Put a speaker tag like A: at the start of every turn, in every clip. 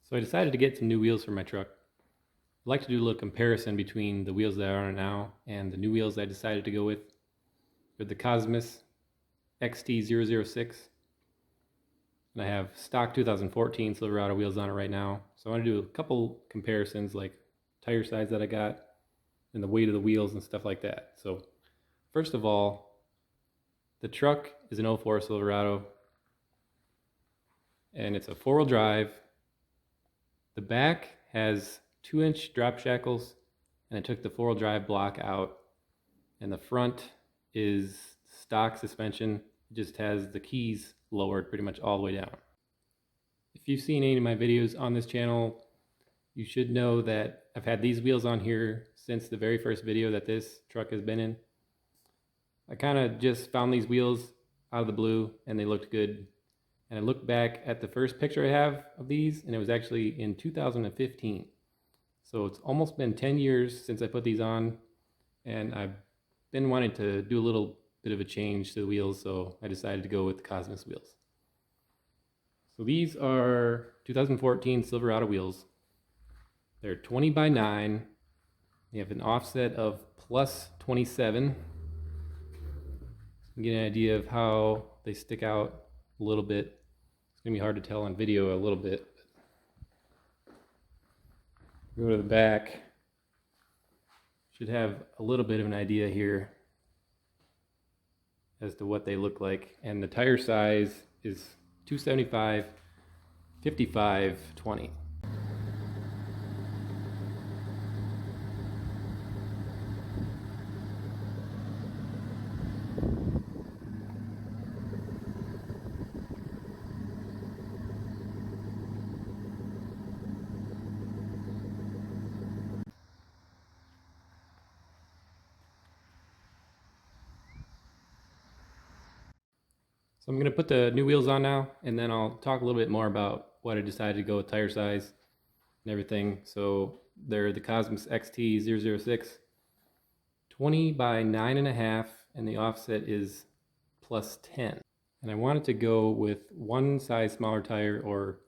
A: So I decided to get some new wheels for my truck. I'd like to do a little comparison between the wheels that are on it now and the new wheels I decided to go with. They're the Cosmis XT-006. And I have stock 2014 Silverado wheels on it right now. So I want to do a couple comparisons, like tire size that I got and the weight of the wheels and stuff like that. So first of all, the truck is an 04 Silverado and it's a four-wheel drive. The back has 2-inch drop shackles, and I took the four-wheel drive block out. And the front is stock suspension. It just has the keys lowered pretty much all the way down. If you've seen any of my videos on this channel, you should know that I've had these wheels on here since the very first video that this truck has been in. I kind of just found these wheels out of the blue and they looked good. And I looked back at the first picture I have of these, and it was actually in 2015. So it's almost been 10 years since I put these on, and I've been wanting to do a little bit of a change to the wheels, so I decided to go with the Cosmis wheels. So these are 2014 Silverado wheels. They're 20 by 9. They have an offset of plus 27. So you get an idea of how they stick out a little bit. It's going to be hard to tell on video a little bit. Go to the back. Should have a little bit of an idea here as to what they look like. And the tire size is 275, 55, 20. So I'm going to put the new wheels on now, and then I'll talk a little bit more about what I decided to go with tire size and everything. So they're the Cosmis XT-006, 20 by 9.5, and the offset is plus 10. And I wanted to go with one size smaller tire, or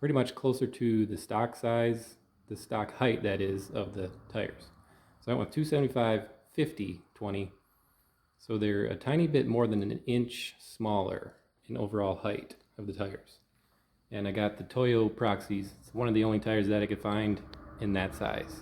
A: pretty much closer to the stock size, the stock height that is, of the tires. So I went with 275, 50, 20. So they're a tiny bit more than an inch smaller in overall height of the tires. And I got the Toyo Proxies. It's one of the only tires that I could find in that size.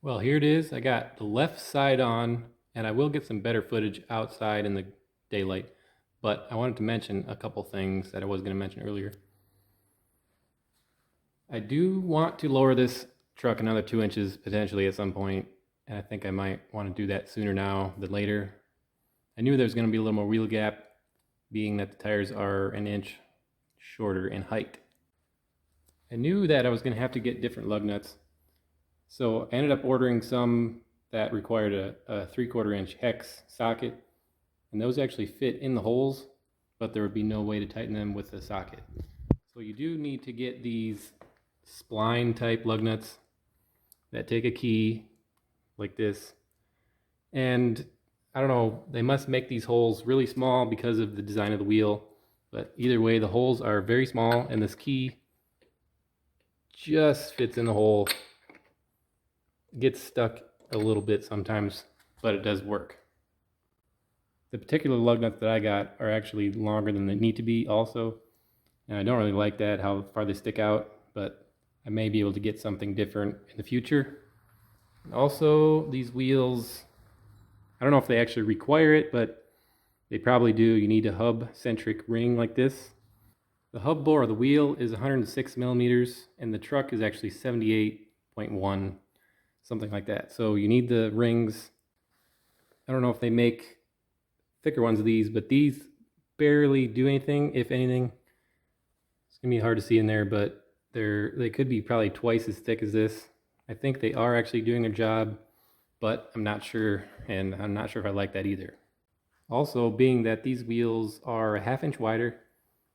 A: Well, here it is. I got the left side on, and I will get some better footage outside in the daylight, but I wanted to mention a couple things that I was going to mention earlier. I do want to lower this truck another 2 inches potentially at some point, and I think I might want to do that sooner now than later. I knew there was going to be a little more wheel gap, being that the tires are an inch shorter in height. I knew that I was going to have to get different lug nuts, so I ended up ordering some that required a 3/4 inch hex socket, and those actually fit in the holes, but there would be no way to tighten them with the socket. So you do need to get these spline type lug nuts that take a key like this, and I don't know, they must make these holes really small because of the design of the wheel, but either way the holes are very small, and this key just fits in the hole. It gets stuck a little bit sometimes, but it does work. The particular lug nuts that I got are actually longer than they need to be also, and I don't really like that, how far they stick out, but I may be able to get something different in the future. Also, these wheels I don't know if they actually require it, but they probably do. You need a hub-centric ring like this. The hub bore of the wheel is 106 millimeters, and the truck is actually 78.1, something like that. So you need the rings. I don't know if they make thicker ones of these, but these barely do anything, if anything. It's gonna be hard to see in there, but they could be probably twice as thick as this. I think they are actually doing their job, but I'm not sure, and I'm not sure if I like that either. Also, being that these wheels are a ½ inch wider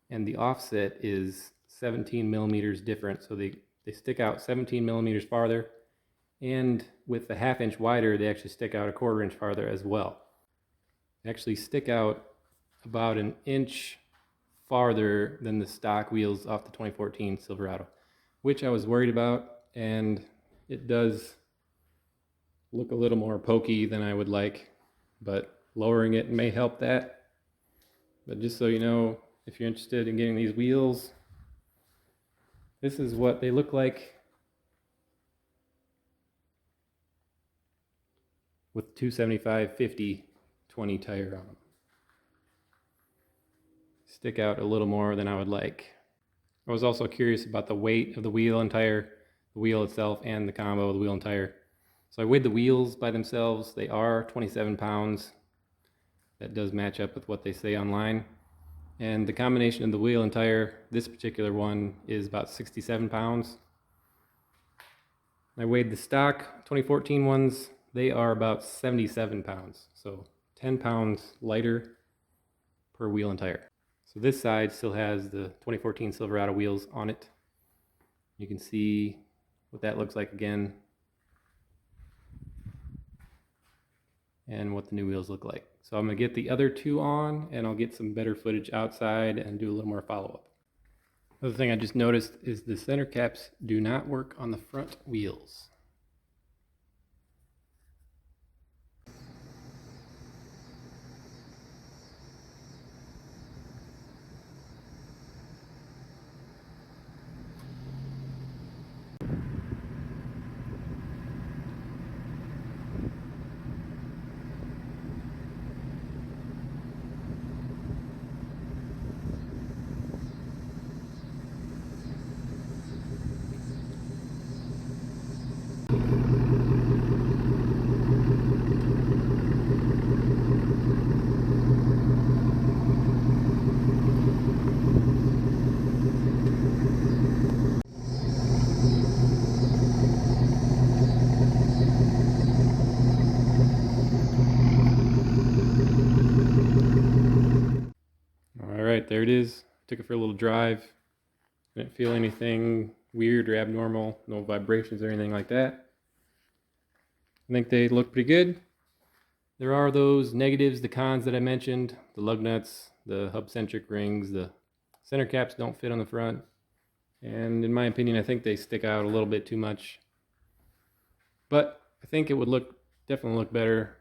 A: and the offset is 17 millimeters different, so they stick out 17 millimeters farther, and with the ½ inch wider, they actually stick out a ¼ inch farther as well. They actually stick out about an inch farther than the stock wheels off the 2014 Silverado, which I was worried about, and it does look a little more pokey than I would like, but lowering it may help that. But just so you know, if you're interested in getting these wheels, this is what they look like with 275/50 20 tire on them. Stick out a little more than I would like. I was also curious about the weight of the wheel and tire, the wheel itself and the combo of the wheel and tire. So I weighed the wheels by themselves. They are 27 pounds. That does match up with what they say online. And the combination of the wheel and tire, this particular one, is about 67 pounds. I weighed the stock 2014 ones. They are about 77 pounds. So 10 pounds lighter per wheel and tire. So this side still has the 2014 Silverado wheels on it. You can see what that looks like again, and what the new wheels look like. So I'm gonna get the other two on, and I'll get some better footage outside and do a little more follow-up. Another thing I just noticed is the center caps do not work on the front wheels. Alright, there it is. Took it for a little drive. Didn't feel anything weird or abnormal, no vibrations or anything like that. I think they look pretty good. There are those negatives, the cons that I mentioned, the lug nuts, the hub-centric rings, the center caps don't fit on the front, and in my opinion, I think they stick out a little bit too much. But I think it would definitely look better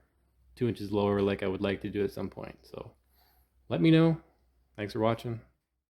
A: 2 inches lower, like I would like to do at some point. So let me know. Thanks for watching.